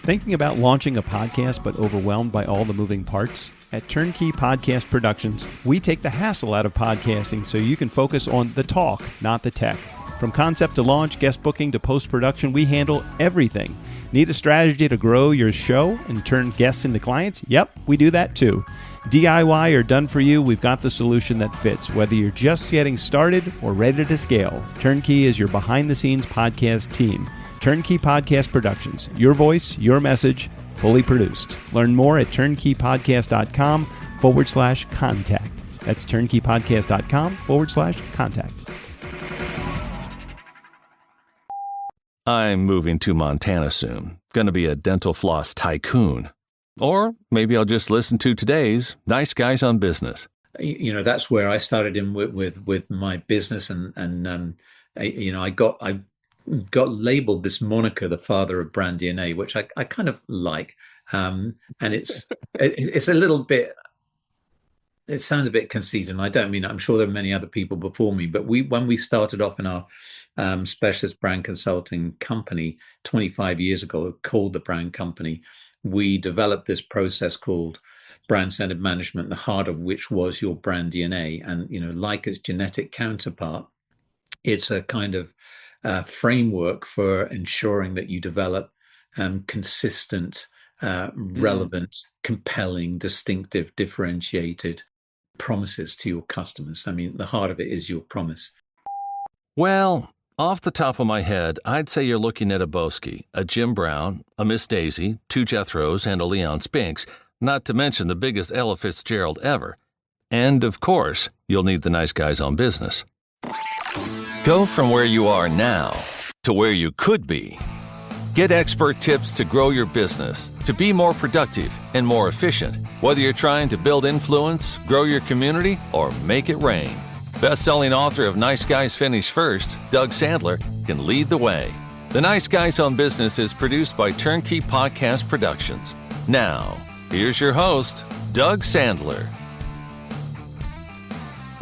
Thinking about launching a podcast but overwhelmed by all the moving parts? At Turnkey Podcast Productions, we take the hassle out of podcasting so you can focus on the talk, not the tech. From concept to launch, guest booking to post-production, we handle everything. Need a strategy to grow your show and turn guests into clients? Yep, we do that too. DIY or done for you, we've got the solution that fits. Whether you're just getting started or ready to scale, Turnkey is your behind-the-scenes podcast team. Turnkey Podcast Productions. Your voice, your message, fully produced. Learn more at turnkeypodcast.com/contact. That's turnkeypodcast.com/contact. I'm moving to Montana soon. Gonna be a dental floss tycoon. Or maybe I'll just listen to today's Nice Guys on Business. You know, that's where I started in with my business, and I got labeled this moniker, the father of brand DNA, which I kind of like, and it's a little bit. It sounds a bit conceited, and I don't mean. I'm sure there are many other people before me, but when we started off in our specialist brand consulting company 25 years ago, called the Brand Company, we developed this process called brand-centered management, the heart of which was your brand DNA, and like its genetic counterpart, it's a kind of framework for ensuring that you develop consistent, relevant, compelling, distinctive, differentiated promises to your customers. I mean, the heart of it is your promise. Well, off the top of my head, I'd say you're looking at a Boski, a Jim Brown, a Miss Daisy, two Jethros, and a Leon Spinks, not to mention the biggest Ella Fitzgerald ever. And, of course, you'll need the Nice Guys on Business. Go from where you are now to where you could be. Get expert tips to grow your business, to be more productive and more efficient, whether you're trying to build influence, grow your community, or make it rain. Best-selling author of Nice Guys Finish First, Doug Sandler, can lead the way. The Nice Guys on Business is produced by Turnkey Podcast Productions. Now, here's your host, Doug Sandler.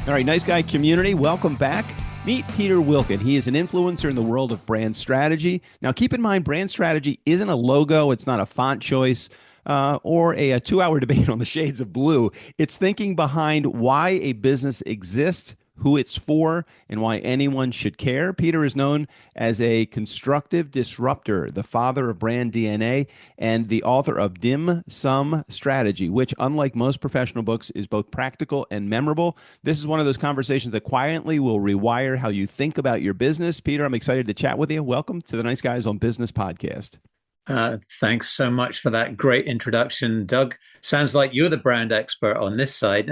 All right, Nice Guy community, welcome back. Meet Peter Wilken. He is an influencer in the world of brand strategy. Now, keep in mind, brand strategy isn't a logo. It's not a font choice or a 2-hour debate on the shades of blue. It's thinking behind why a business exists, who it's for, and why anyone should care. Peter is known as a constructive disruptor, the father of brand DNA, and the author of Dim Sum Strategy, which, unlike most professional books, is both practical and memorable. This is one of those conversations that quietly will rewire how you think about your business. Peter, I'm excited to chat with you. Welcome to the Nice Guys on Business podcast. Thanks so much for that great introduction, Doug. Sounds like you're the brand expert on this side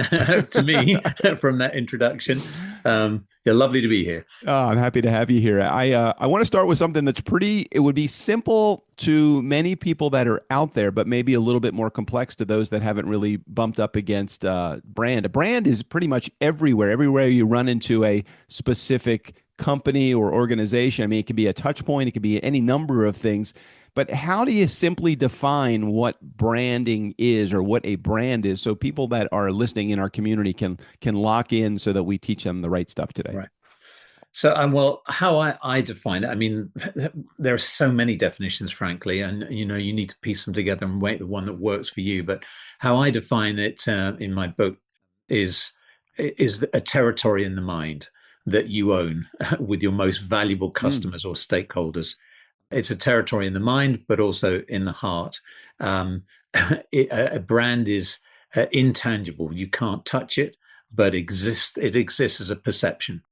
to me from that introduction. You're lovely to be here. I'm happy to have you here. I want to start with something that's it would be simple to many people that are out there, but maybe a little bit more complex to those that haven't really bumped up against brand. A brand is pretty much everywhere. Everywhere you run into a specific company or organization. I mean, it could be a touch point. It could be any number of things. But how do you simply define what branding is or what a brand is so people that are listening in our community can lock in so that we teach them the right stuff today? Right. So, well, how I define it, I mean, there are so many definitions, frankly, and, you need to piece them together and wait the one that works for you. But how I define it in my book is a territory in the mind that you own with your most valuable customers or stakeholders. It's a territory in the mind, but also in the heart. A brand is intangible. You can't touch it, but it exists as a perception.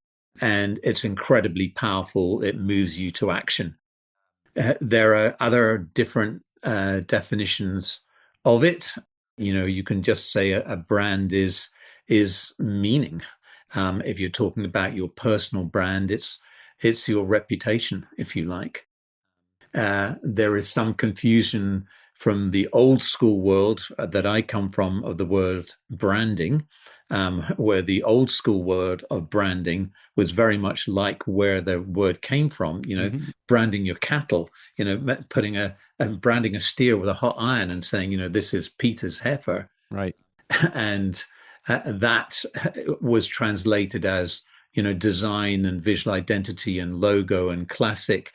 And it's incredibly powerful. It moves you to action. There are other different definitions of it. You can just say a brand is meaning. If you're talking about your personal brand, it's your reputation, if you like. There is some confusion from the old school world that I come from of the word branding, where the old school word of branding was very much like where the word came from, branding your cattle, branding a steer with a hot iron and saying, this is Peter's heifer. Right. And that was translated as, design and visual identity and logo and classic,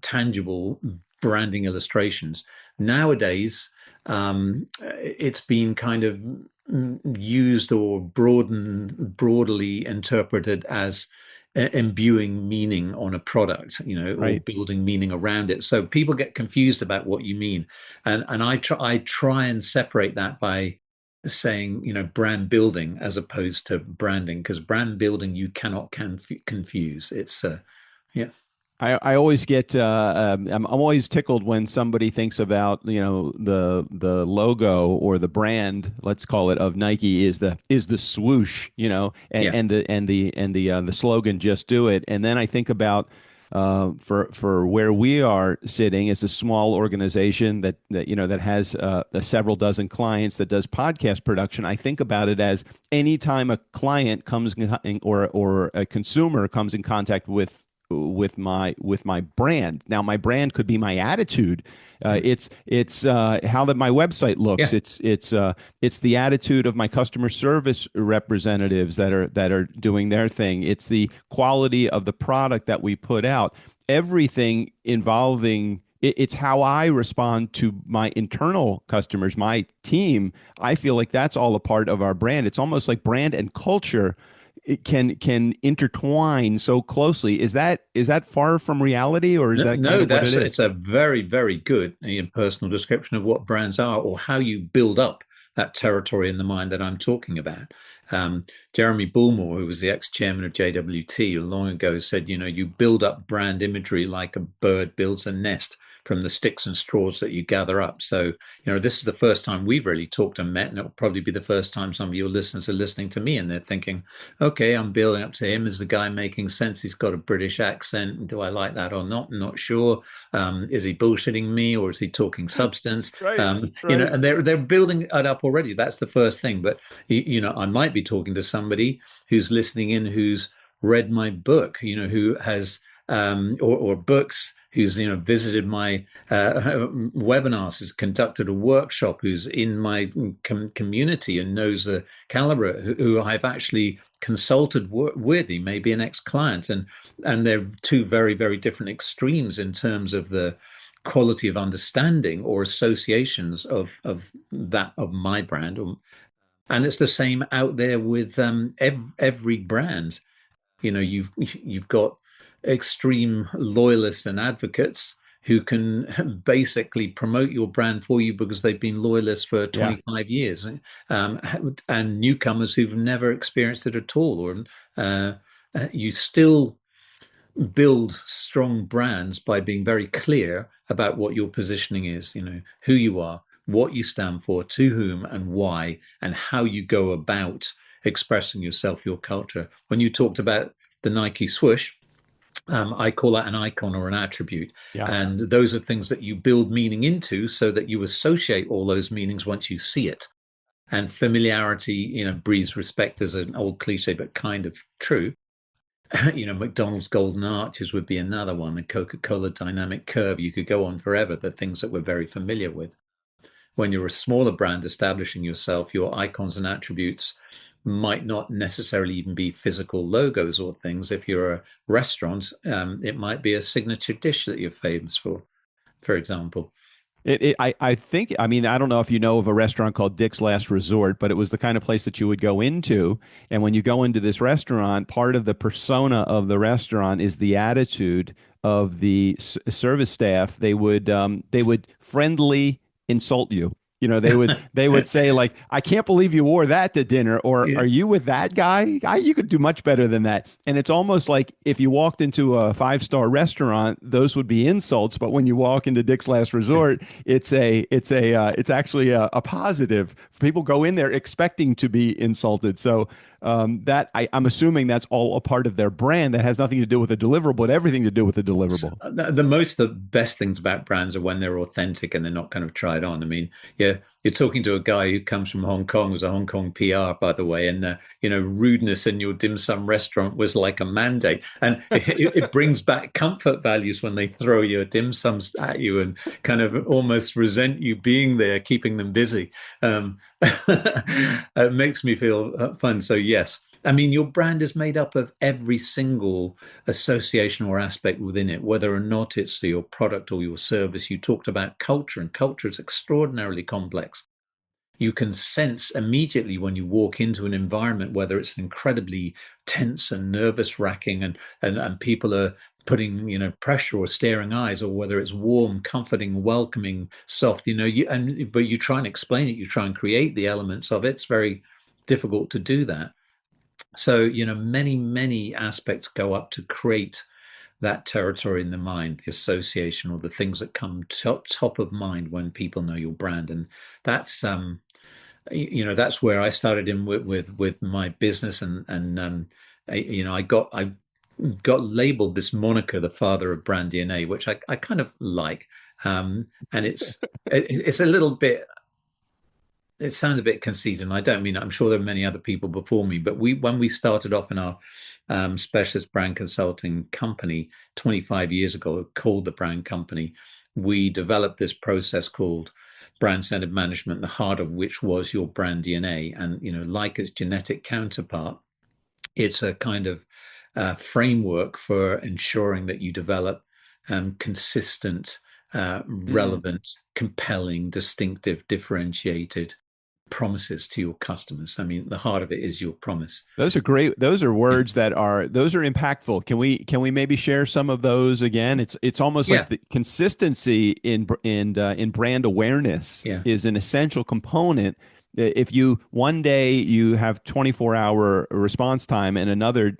tangible branding illustrations. Nowadays, it's been kind of used or broadly interpreted as imbuing meaning on a product, or Right. building meaning around it. So people get confused about what you mean, and I try and separate that by saying, brand building as opposed to branding, because brand building you cannot confuse. It's yeah. I always get I'm always tickled when somebody thinks about the logo or the brand, let's call it, of Nike is the swoosh, and, Yeah. and the slogan, just do it. And then I think about for where we are sitting as a small organization that has several dozen clients, that does podcast production. I think about it as anytime a client comes or a consumer comes in contact with my brand. Now, my brand could be my attitude. It's how that my website looks. Yeah. It's the attitude of my customer service representatives that are doing their thing. It's the quality of the product that we put out. Everything involving it's how I respond to my internal customers, my team. I feel like that's all a part of our brand. It's almost like brand and culture, it can intertwine so closely. Is that far from reality, or is No, that kind no, of what that's it it's is? a very, very good personal description of what brands are, or how you build up that territory in the mind that I'm talking about. Jeremy Bullmore, who was the ex-chairman of JWT long ago, said, you build up brand imagery like a bird builds a nest from the sticks and straws that you gather up. So, this is the first time we've really talked and met, and it'll probably be the first time some of your listeners are listening to me and they're thinking, okay, I'm building up to him. Is the guy making sense? He's got a British accent. Do I like that or not? I'm not sure. Is he bullshitting me, or is he talking substance? Right, right. And they're building it up already. That's the first thing. But I might be talking to somebody who's listening in, who's read my book, who has or books, who's visited my webinars, has conducted a workshop, who's in my community and knows the caliber, who I've actually consulted with. He may be an ex-client, and they're two very, very different extremes in terms of the quality of understanding or associations of my brand. And it's the same out there with every brand. You've got extreme loyalists and advocates who can basically promote your brand for you because they've been loyalists for Yeah. 25 years, and newcomers who've never experienced it at all. Or you still build strong brands by being very clear about what your positioning is, who you are, what you stand for, to whom and why, and how you go about expressing yourself, your culture. When you talked about the Nike swoosh, I call that an icon or an attribute. Yeah. And those are things that you build meaning into so that you associate all those meanings once you see it. And familiarity, breeds respect, as an old cliche, but kind of true. McDonald's golden arches would be another one. The Coca-Cola dynamic curve. You could go on forever. The things that we're very familiar with. When you're a smaller brand establishing yourself, your icons and attributes might not necessarily even be physical logos or things. If you're a restaurant, it might be a signature dish that you're famous for example. I think, I mean, I don't know if you know of a restaurant called Dick's Last Resort, but it was the kind of place that you would go into. And when you go into this restaurant, part of the persona of the restaurant is the attitude of the service staff. They would friendly insult you. They would say, like, I can't believe you wore that to dinner, or Yeah. are you with that guy? You could do much better than that. And it's almost like if you walked into a five-star restaurant, those would be insults. But when you walk into Dick's Last Resort, it's actually a positive. People go in there expecting to be insulted. So I'm assuming that's all a part of their brand that has nothing to do with the deliverable, but everything to do with the deliverable. The best things about brands are when they're authentic and they're not kind of tried on. I mean, yeah, you're talking to a guy who comes from Hong Kong, was a Hong Kong PR, by the way, and rudeness in your dim sum restaurant was like a mandate, and it brings back comfort values when they throw your dim sums at you and kind of almost resent you being there, keeping them busy. It makes me feel fun. So yes, I mean, your brand is made up of every single association or aspect within it, whether or not it's your product or your service. You talked about culture, and culture is extraordinarily complex. You can sense immediately when you walk into an environment, whether it's incredibly tense and nervous wracking and people are putting, pressure or staring eyes, or whether it's warm, comforting, welcoming, soft, but you try and explain it, you try and create the elements of it. It's very difficult to do that. So, many, many aspects go up to create that territory in the mind, the association, or the things that come top of mind when people know your brand. And that's that's where I started in with my business. And I got labeled this moniker, the father of brand DNA, which I kind of like. And it's a little bit, it sounds a bit conceited, and I don't mean it. I'm sure there are many other people before me, but when we started off in our specialist brand consulting company 25 years ago, called the Brand Company, we developed this process called brand-centered management, the heart of which was your brand DNA. And like its genetic counterpart, it's a kind of framework for ensuring that you develop consistent, relevant, compelling, distinctive, differentiated promises to your customers. I mean, the heart of it is your promise. Those are great. Those are words those are impactful. Can we maybe share some of those again? It's almost like Yeah, the consistency in brand awareness yeah, is an essential component. If you one day you have 24-hour response time, and another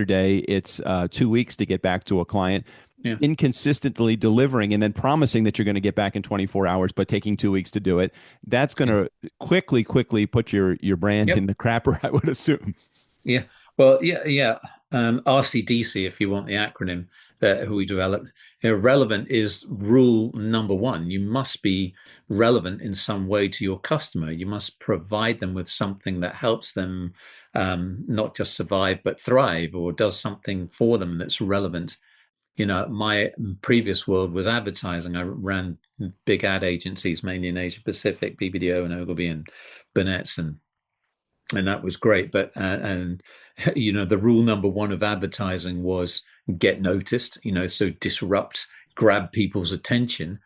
day it's 2 weeks to get back to a client, yeah, inconsistently delivering and then promising that you're going to get back in 24 hours but taking 2 weeks to do it, that's going yeah. to quickly put your brand in Yep. the crapper, I would assume. Yeah. Well, yeah, yeah. RCDC, if you want the acronym that who we developed, relevant is rule number one. You must be relevant in some way to your customer. You must provide them with something that helps them not just survive but thrive, or does something for them that's relevant. My previous world was advertising. I ran big ad agencies, mainly in Asia Pacific, BBDO and Ogilvy and Burnett, and that was great. But and the rule number one of advertising was get noticed. So disrupt, grab people's attention.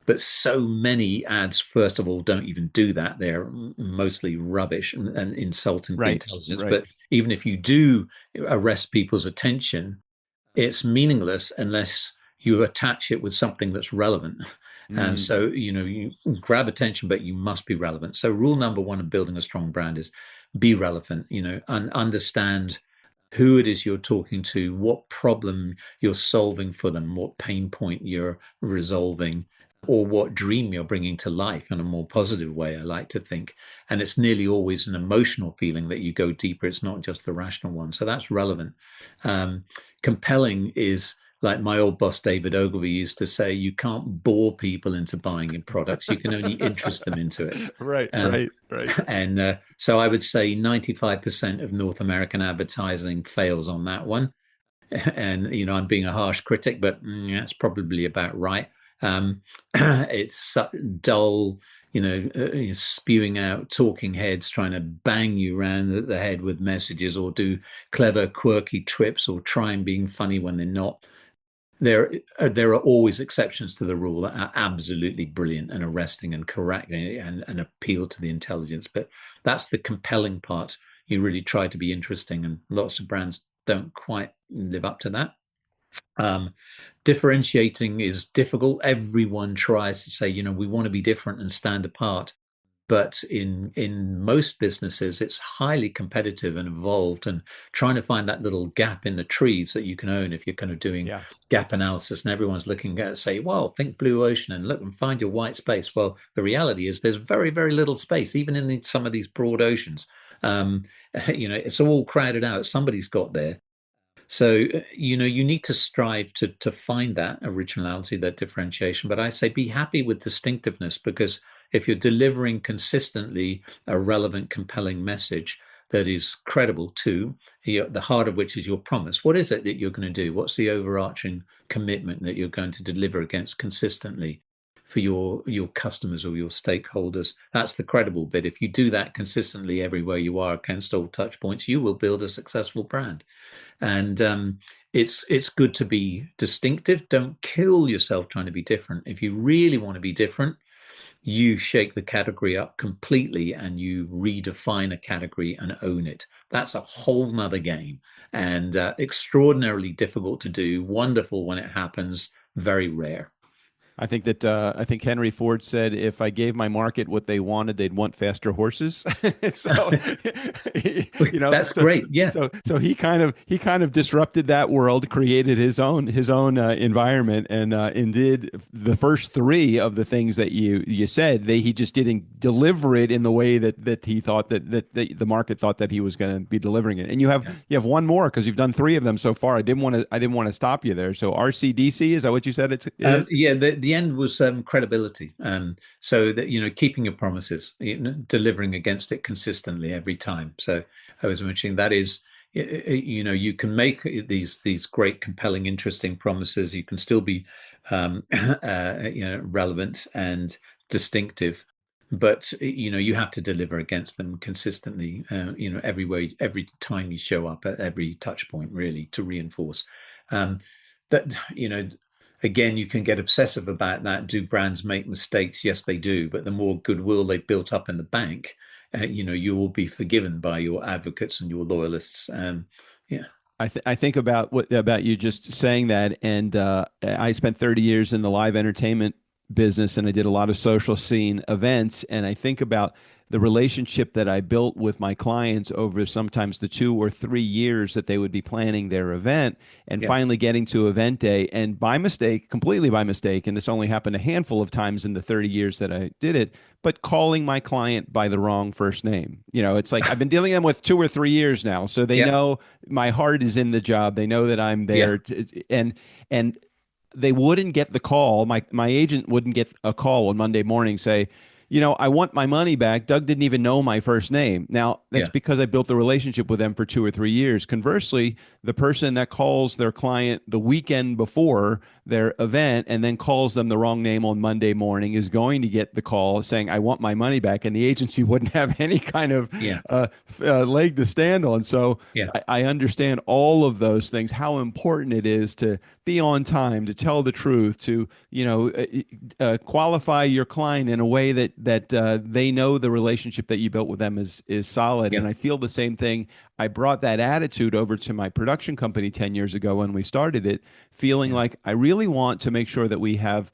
But so many ads, first of all, don't even do that. They're mostly rubbish and insulting the Right, intelligence. right. But even if you do arrest people's attention, it's meaningless unless you attach it with something that's relevant. And Mm. so, you grab attention, but you must be relevant. So, rule number one of building a strong brand is be relevant, and understand who it is you're talking to, what problem you're solving for them, what pain point you're resolving, or what dream you're bringing to life in a more positive way, I like to think. And it's nearly always an emotional feeling that you go deeper. It's not just the rational one. So that's relevant. Compelling is, like my old boss David Ogilvy used to say, you can't bore people into buying your products. You can only interest them into it. Right, Um, right, right. and so I would say 95% of North American advertising fails on that one. And I'm being a harsh critic, but that's probably about right. It's dull, spewing out talking heads trying to bang you around the head with messages, or do clever, quirky trips, or try and being funny when they're not. There are always exceptions to the rule that are absolutely brilliant and arresting and correct, and appeal to the intelligence. But that's the compelling part. You really try to be interesting, and lots of brands don't quite live up to that. Um, Differentiating is difficult. Everyone tries to say, we want to be different and stand apart. But in most businesses, it's highly competitive and involved, and trying to find that little gap in the trees that you can own if you're kind of doing Yeah. gap analysis, and everyone's looking at, say, well, think blue ocean and look and find your white space. Well, the reality is there's very, very little space, even in some of these broad oceans. Um, it's all crowded out. Somebody's got there. So, you need to strive to find that originality, that differentiation. But I say be happy with distinctiveness, because if you're delivering consistently a relevant, compelling message that is credible to the heart of which is your promise, what is it that you're going to do? What's the overarching commitment that you're going to deliver against consistently? for your customers or your stakeholders. That's the credible bit. If you do that consistently everywhere you are against all touch points, you will build a successful brand. And it's good to be distinctive. Don't kill yourself trying to be different. If you really want to be different, you shake the category up completely and you redefine a category and own it. That's a whole nother game, and extraordinarily difficult to do. Wonderful when it happens, very rare. I think Henry Ford said, "If I gave my market what they wanted, they'd want faster horses." So, That's great. Yeah. He kind of disrupted that world, created his own environment, and did the first three of the things that you said. He just didn't deliver it in the way that he thought that the market thought that he was going to be delivering it. And you have one more because you've done three of them so far. I didn't want to stop you there. So RCDC, is that what you said? It is? Yeah. The end was credibility. So that, keeping your promises, delivering against it consistently every time. So I was mentioning that is, you can make these great, compelling, interesting promises. You can still be, relevant and distinctive, but you have to deliver against them consistently. Every time you show up at every touch point, really, to reinforce that. Again, you can get obsessive about that. Do brands make mistakes? Yes, they do. But the more goodwill they've built up in the bank, you will be forgiven by your advocates and your loyalists. Yeah. I think about you just saying that, and I spent 30 years in the live entertainment business, and I did a lot of social scene events, and I think about the relationship that I built with my clients over sometimes the 2 or 3 years that they would be planning their event, and finally getting to event day, and by mistake, completely by mistake, and this only happened a handful of times in the 30 years that I did it, but calling my client by the wrong first name. It's like I've been dealing with them with 2 or 3 years now, so they know my heart is in the job. They know that I'm there, and they wouldn't get the call. My agent wouldn't get a call on Monday morning say, I want my money back. Doug didn't even know my first name. Now, that's because I built a relationship with them for 2 or 3 years. Conversely, the person that calls their client the weekend before their event and then calls them the wrong name on Monday morning is going to get the call saying, I want my money back. And the agency wouldn't have any kind of leg to stand on. So I understand all of those things, how important it is to be on time, to tell the truth, to qualify your client in a way that they know the relationship that you built with them is solid. And I feel the same thing. I brought that attitude over to my production company 10 years ago when we started it, feeling like I really want to make sure that we have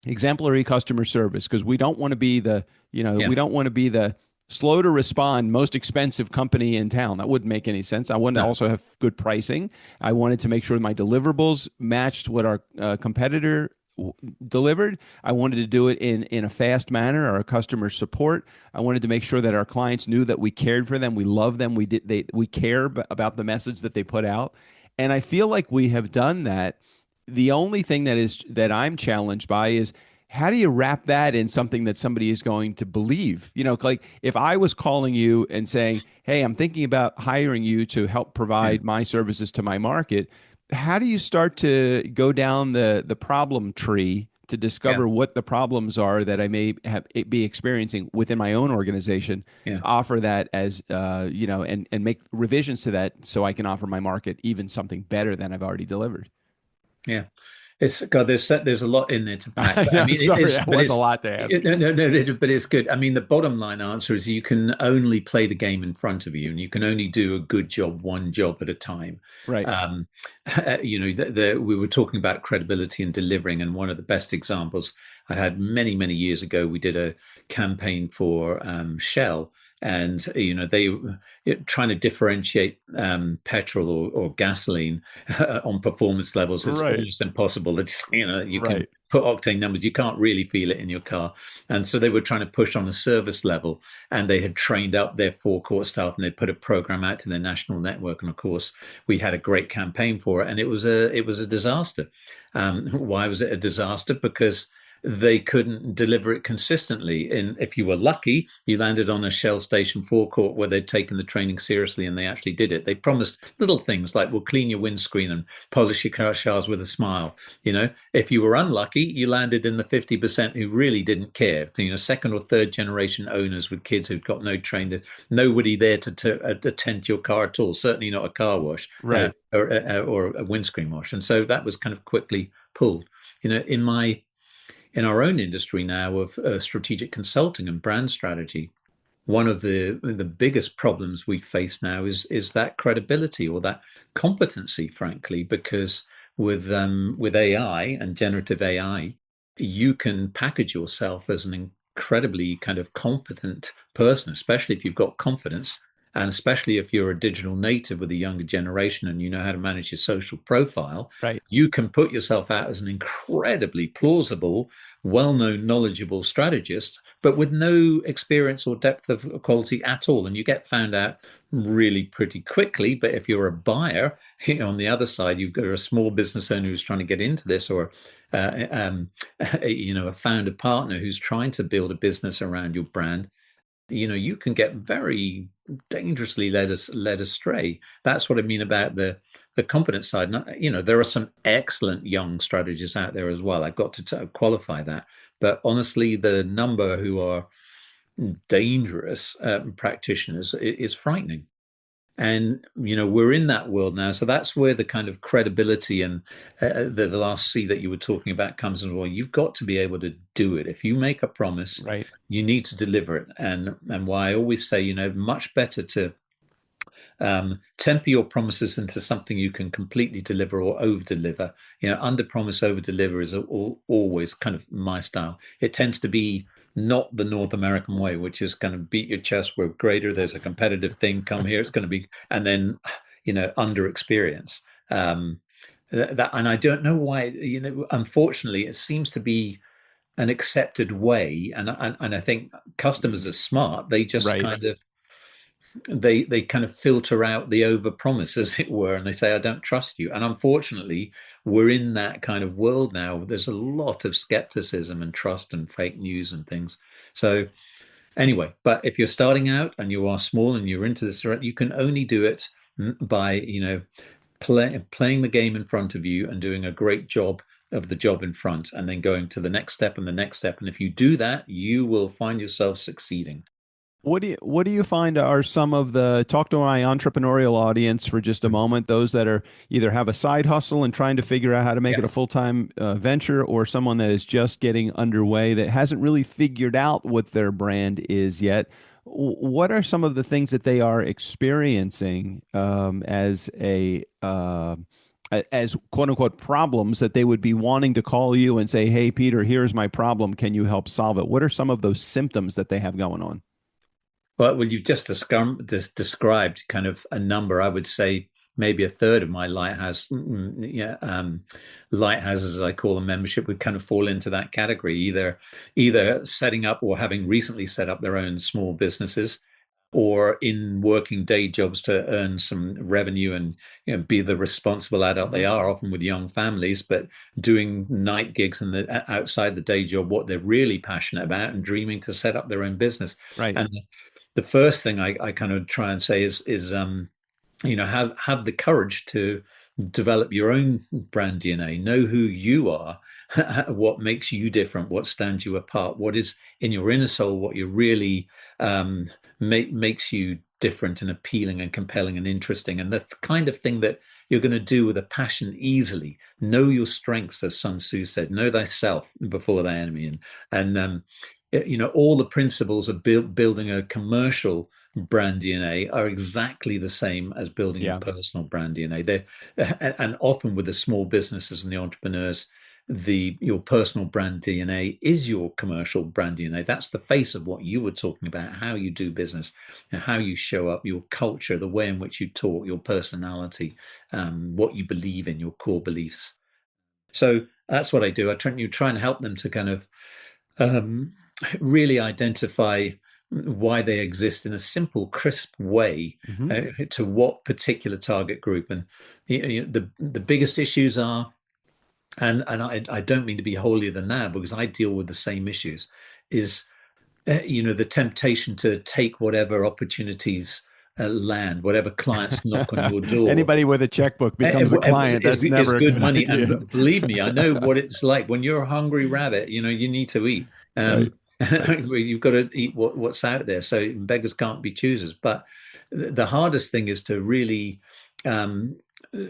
exemplary customer service, because we don't want to be we don't want to be the slow to respond, most expensive company in town. That wouldn't make any sense. I wanted to also have good pricing. I wanted to make sure my deliverables matched what our competitor delivered. I wanted to do it in a fast manner. Our customer support, I wanted to make sure that our clients knew that we cared for them, we love them, we care about the message that they put out. And I feel like we have done that. The only thing that I'm challenged by is, how do you wrap that in something that somebody is going to believe? Like if I was calling you and saying, hey, I'm thinking about hiring you to help provide my services to my market, how do you start to go down the problem tree to discover what the problems are that I may be experiencing within my own organization, to offer that as, and make revisions to that so I can offer my market even something better than I've already delivered? Yeah. It's God. There's a lot in there to pack. But, Sorry, that was a lot to ask. No, but it's good. I mean, the bottom line answer is you can only play the game in front of you, and you can only do a good job, one job at a time. Right. We were talking about credibility and delivering, and one of the best examples I had many, many years ago, we did a campaign for Shell. And they trying to differentiate petrol or gasoline on performance levels. It's almost impossible. It's you can put octane numbers, you can't really feel it in your car. And so they were trying to push on a service level, and they had trained up their forecourt staff, and they put a program out to their national network. And of course, we had a great campaign for it, and it was a disaster. Why was it a disaster? Because they couldn't deliver it consistently. And if you were lucky, you landed on a Shell Station forecourt where they'd taken the training seriously and they actually did it. They promised little things like, we'll clean your windscreen and polish your cars with a smile. If you were unlucky, you landed in the 50% who really didn't care. So, second or third generation owners with kids who'd got no training, nobody there to attend to your car at all, certainly not a car wash Right. or a windscreen wash. And so that was kind of quickly pulled. In our own industry now of strategic consulting and brand strategy, one of the biggest problems we face now is that credibility or that competency, frankly, because with AI and generative AI, you can package yourself as an incredibly kind of competent person, especially if you've got confidence. And especially if you're a digital native with a younger generation and you know how to manage your social profile, Right. you can put yourself out as an incredibly plausible, well-known, knowledgeable strategist, but with no experience or depth of quality at all. And you get found out really pretty quickly. But if you're a buyer, on the other side, you've got a small business owner who's trying to get into this, or a founder partner who's trying to build a business around your brand. You can get very dangerously led astray. That's what I mean about the competence side. There are some excellent young strategists out there as well. I've got to qualify that. But honestly, the number who are dangerous practitioners is frightening. And we're in that world now, so that's where the kind of credibility and the last C that you were talking about comes in. Well, you've got to be able to do it. If you make a promise, Right. you need to deliver it. And why I always say, much better to temper your promises into something you can completely deliver or over deliver. Under promise, over deliver is always kind of my style. It tends to be not the North American way, which is kind of beat your chest, we're greater, there's a competitive thing, come here, it's going to be, and then, under experience. And I don't know why, unfortunately, it seems to be an accepted way. And I think customers are smart. They just Right. kind of, they kind of filter out the overpromise, as it were, and they say, I don't trust you. And unfortunately, we're in that kind of world now. There's a lot of skepticism and trust and fake news and things. So anyway, but if you're starting out and you are small and you're into this, you can only do it by playing the game in front of you and doing a great job of the job in front, and then going to the next step and the next step. And if you do that, you will find yourself succeeding. What do you find are some of the, talk to my entrepreneurial audience for just a moment, those that are either have a side hustle and trying to figure out how to make Yeah. it a full-time venture, or someone that is just getting underway that hasn't really figured out what their brand is yet. What are some of the things that they are experiencing as quote unquote problems that they would be wanting to call you and say, "Hey, Peter, here's my problem. Can you help solve it?" What are some of those symptoms that they have going on? Well, you've just described kind of a number. I would say maybe a third of my lighthouses, as I call them, membership would kind of fall into that category. Either setting up or having recently set up their own small businesses, or in working day jobs to earn some revenue and be the responsible adult they are, often with young families, but doing night gigs and outside the day job, what they're really passionate about, and dreaming to set up their own business. Right. And the first thing I kind of try and say is have the courage to develop your own brand DNA, know who you are, what makes you different, what stands you apart, what is in your inner soul, what you really makes you different and appealing and compelling and interesting, and the kind of thing that you're going to do with a passion easily. Know your strengths, as Sun Tzu said, know thyself before thy enemy. And all the principles of building a commercial brand DNA are exactly the same as building your Yeah. personal brand DNA. And often with the small businesses and the entrepreneurs, your personal brand DNA is your commercial brand DNA. That's the face of what you were talking about, how you do business and how you show up, your culture, the way in which you talk, your personality, what you believe in, your core beliefs. So that's what I do. I try and help them to kind of um, really identify why they exist in a simple, crisp way Hmm. to what particular target group. And the biggest issues are and I don't mean to be holier than thou because I deal with the same issues, is the temptation to take whatever opportunities land, whatever clients knock on your door. Anybody with a checkbook becomes a client. That's Is never a good good money. idea. And believe me, I know what it's like when you're a hungry rabbit. You need to eat. Right. Right. You've got to eat what's out there. So beggars can't be choosers. But the hardest thing is to really um,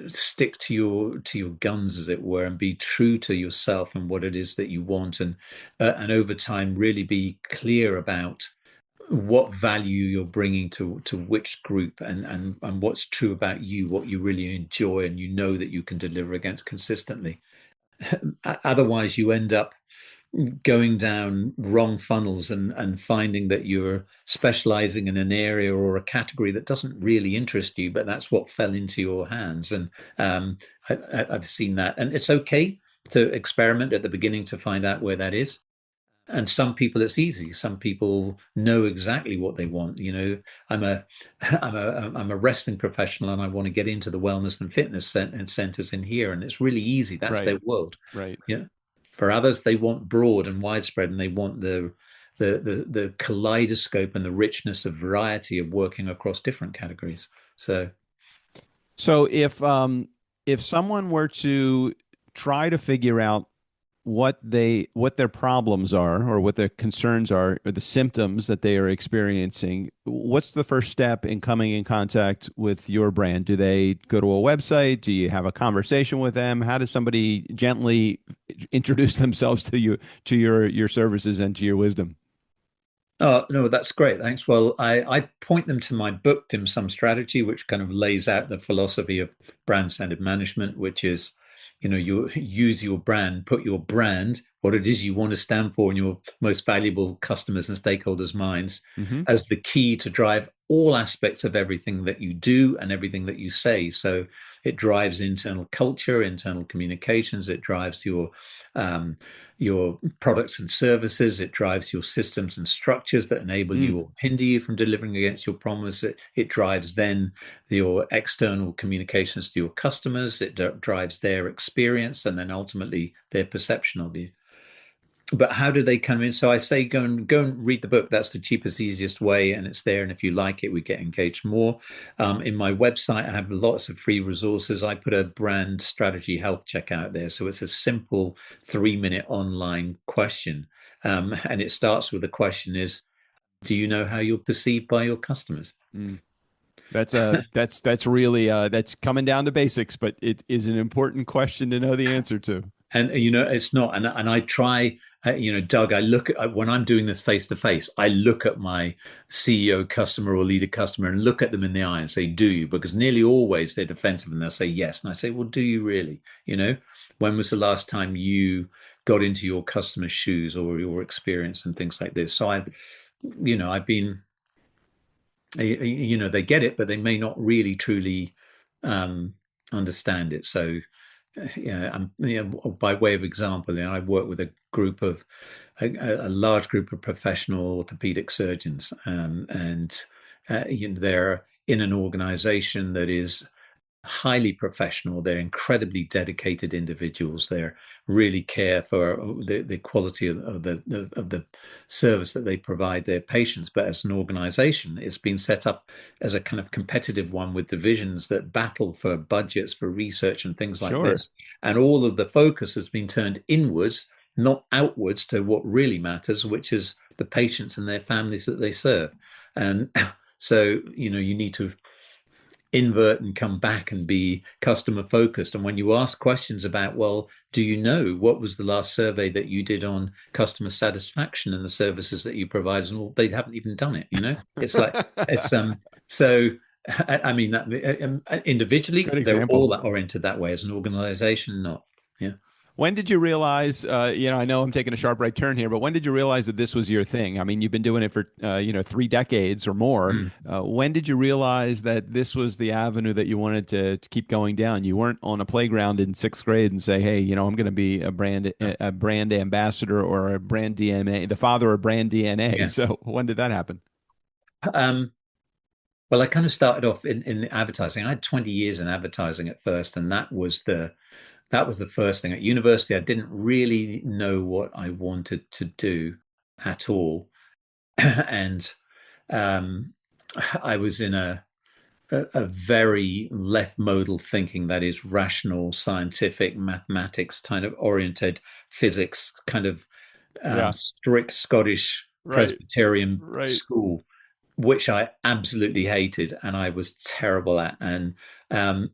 stick to your guns, as it were, and be true to yourself and what it is that you want, and over time really be clear about what value you're bringing to which group, and what's true about you, what you really enjoy and that you can deliver against consistently. Otherwise you end up going down wrong funnels, and finding that you're specializing in an area or a category that doesn't really interest you, but that's what fell into your hands. And I've seen that, and it's okay to experiment at the beginning to find out where that is. And some people it's easy. Some people know exactly what they want. I'm a I'm a wrestling professional, and I want to get into the wellness and fitness centers in here, and it's really easy. That's Right. their world. Right. Yeah. For others, they want broad and widespread, and they want the kaleidoscope and the richness of variety of working across different categories. So, So if someone were to try to figure out what their problems are, or what their concerns are, or the symptoms that they are experiencing, what's the first step in coming in contact with your brand? Do they go to a website? Do you have a conversation with them? How does somebody gently introduce themselves to you, to your services and to your wisdom? oh no, that's great. Thanks. Well, I point them to my book, Dim Sum Strategy, which kind of lays out the philosophy of brand-centered management, which is, you use your brand, put your brand, what it is you want to stand for in your most valuable customers and stakeholders' minds, Hmm. as the key to drive all aspects of everything that you do and everything that you say. So it drives internal culture, internal communications. It drives your products and services. It drives your systems and structures that enable Mm. you or hinder you from delivering against your promise. It drives then your external communications to your customers. It drives their experience, and then ultimately their perception of you. But how do they come in? So I say go and read the book. That's the cheapest, easiest way, and it's there. And if you like it, we get engaged more. In my website, I have lots of free resources. I put a brand strategy health check out there, so it's a simple 3-minute online question, and it starts with the question: is do you know how you're perceived by your customers? Mm. That's really that's coming down to basics, but it is an important question to know the answer to. And it's not. And I try. Doug, I look at when I'm doing this face to face. I look at my CEO customer or leader customer and look at them in the eye and say, "Do you?" Because nearly always they're defensive and they'll say yes. And I say, "Well, do you really? When was the last time you got into your customer's shoes or your experience and things like this?" So I've been, they get it, but they may not really truly understand it. So yeah, by way of example, I work with a large group of professional orthopedic surgeons, and they're in an organization that is highly professional. They're incredibly dedicated individuals. They really care for the quality of the service that they provide their patients. But as an organization, it's been set up as a kind of competitive one with divisions that battle for budgets for research and things like Sure. this. And all of the focus has been turned inwards, not outwards, to what really matters, which is the patients and their families that they serve. And so, you need to invert and come back and be customer focused. And when you ask questions about, well, do you know what was the last survey that you did on customer satisfaction and the services that you provide? And well, they haven't even done it. It's like it's so. I mean that individually Good they're all example. that oriented that way. As an organization, not. Yeah. When did you realize, I know I'm taking a sharp right turn here, but when did you realize that this was your thing? I mean, you've been doing it for, 3 decades or more. Mm. When did you realize that this was the avenue that you wanted to keep going down? You weren't on a playground in sixth grade and say, hey, I'm going to be a brand ambassador or a brand DNA, the father of brand DNA. Yeah. So when did that happen? Um, well, I kind of started off in advertising. I had 20 years in advertising at first, and that was that was the first thing. At university, I didn't really know what I wanted to do at all. And um, I was in a very left modal thinking, that is rational, scientific, mathematics kind of oriented, physics kind of Yeah. strict Scottish Right. Presbyterian Right. school, which I absolutely hated and I was terrible at. And um,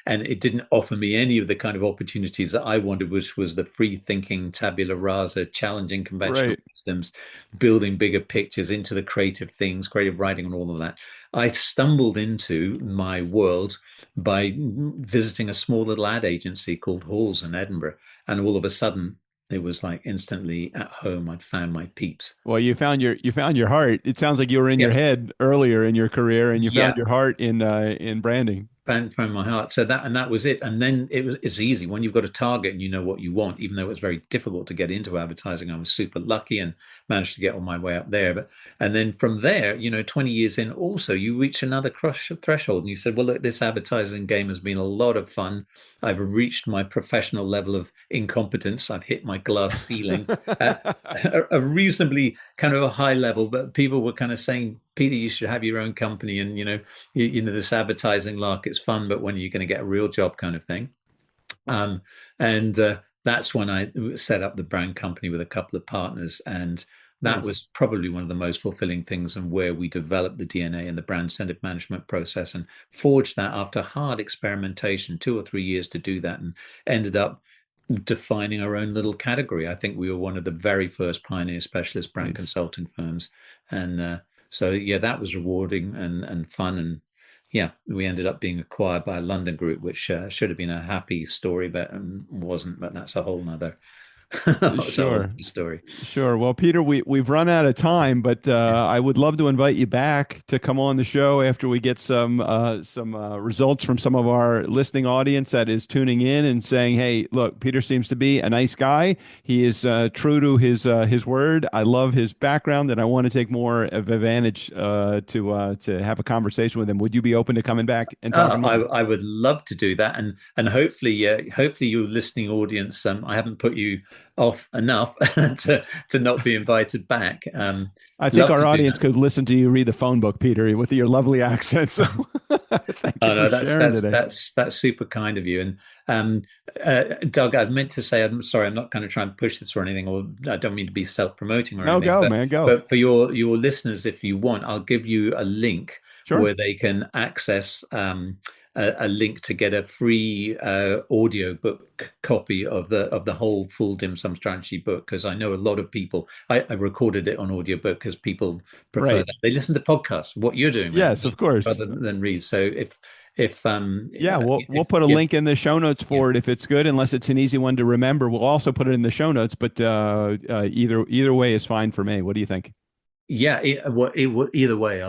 and it didn't offer me any of the kind of opportunities that I wanted, which was the free thinking, tabula rasa, challenging conventional Right. systems, building bigger pictures, into the creative things, creative writing, and all of that. I stumbled into my world by visiting a small little ad agency called Halls in Edinburgh, and all of a sudden it was like instantly at home. I'd found my peeps. Well, you found your heart. It sounds like you were in your Yeah, head earlier in your career, and you found yeah. your heart in branding. Found my heart. So that was it. And then it's easy when you've got a target and you know what you want. Even though it was very difficult to get into advertising, I was super lucky and managed to get all my way up there. But and then from there, 20 years in, also you reach another crush threshold, and you said, well, look, this advertising game has been a lot of fun. I've reached my professional level of incompetence. I've hit my glass ceiling at a reasonably kind of a high level, but people were kind of saying, Peter, you should have your own company, and this advertising lark, it's fun, but when are you going to get a real job, kind of thing. And that's when I set up the brand company with a couple of partners, and that Nice. was probably one of the most fulfilling things, and where we developed the DNA and the brand centered management process and forged that after hard experimentation, 2 or 3 years to do that, and ended up defining our own little category. I think we were one of the very first pioneer specialist brand Nice. consulting firms. And so, yeah, that was rewarding and fun. And yeah, we ended up being acquired by a London group, which should have been a happy story, but wasn't. But that's a whole nother, that's a whole Sure. other story. Sure. Well, Peter, we've run out of time, but I would love to invite you back to come on the show after we get some results from some of our listening audience that is tuning in and saying, "Hey, look, Peter seems to be a nice guy. He is true to his word. I love his background, and I want to take more of advantage to have a conversation with him. Would you be open to coming back and talking more?" I would love to do that, and hopefully your listening audience. I haven't put you off enough to not be invited back. I think Love our to do audience that. could listen to you read the phone book, Peter, with your lovely accent. So thank you Oh for no, that's sharing that's today. that's super kind of you. And Doug, I meant to say, I'm sorry, I'm not going to try and push this or anything, or I don't mean to be self-promoting or No, anything, go, but man, go. but for your listeners, if you want, I'll give you a link Sure. where they can access a link to get a free audio book copy of the whole full dim sum strategy book, because I know a lot of people. I recorded it on audiobook because people prefer Right. that. They listen to podcasts, what you're doing, man, Yes, of course. rather than read. So Yeah, we'll if put a yeah, link in the show notes yeah. for it if it's good, unless it's an easy one to remember. We'll also put it in the show notes, but either way is fine for me. What do you think? Yeah, either way,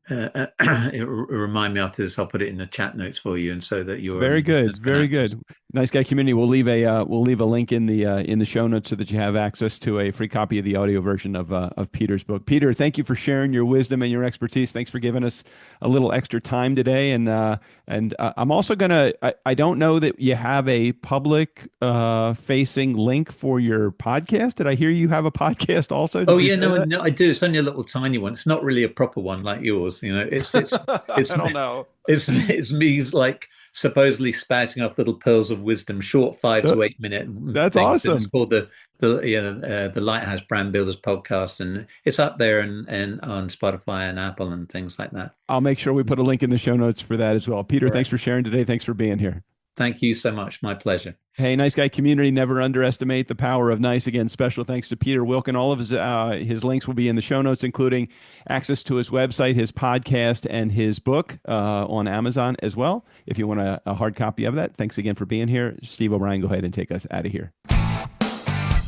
remind me after this. I'll put it in the chat notes for you, and so that your Very good, listeners can very access. good. Nice Guy Community. We'll leave a link in the show notes so that you have access to a free copy of the audio version of Peter's book. Peter, thank you for sharing your wisdom and your expertise. Thanks for giving us a little extra time today. And I'm also gonna. I don't know that you have a public facing link for your podcast. Did I hear you have a podcast also? Oh Did you yeah, say no, that? no, I do. It's only a little tiny one. It's not really a proper one like yours. I It's don't know. it's me like supposedly spouting off little pearls of wisdom, short 5 to 8 minute That's things, and it's awesome. called the Lighthouse Brand Builders podcast, and it's up there and on Spotify and Apple and things like that. I'll make sure we put a link in the show notes for that as well. Peter, thanks Right. for sharing today. Thanks for being here. Thank you so much. My pleasure. Hey, Nice Guy Community, never underestimate the power of nice. Again, special thanks to Peter Wilken. All of his links will be in the show notes, including access to his website, his podcast, and his book on Amazon as well. If you want a hard copy of that, thanks again for being here. Steve O'Brien, go ahead and take us out of here.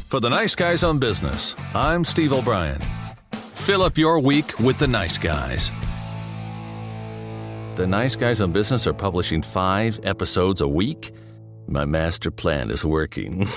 For the Nice Guys on Business, I'm Steve O'Brien. Fill up your week with the Nice Guys. The Nice Guys on Business are publishing 5 episodes a week. My master plan is working.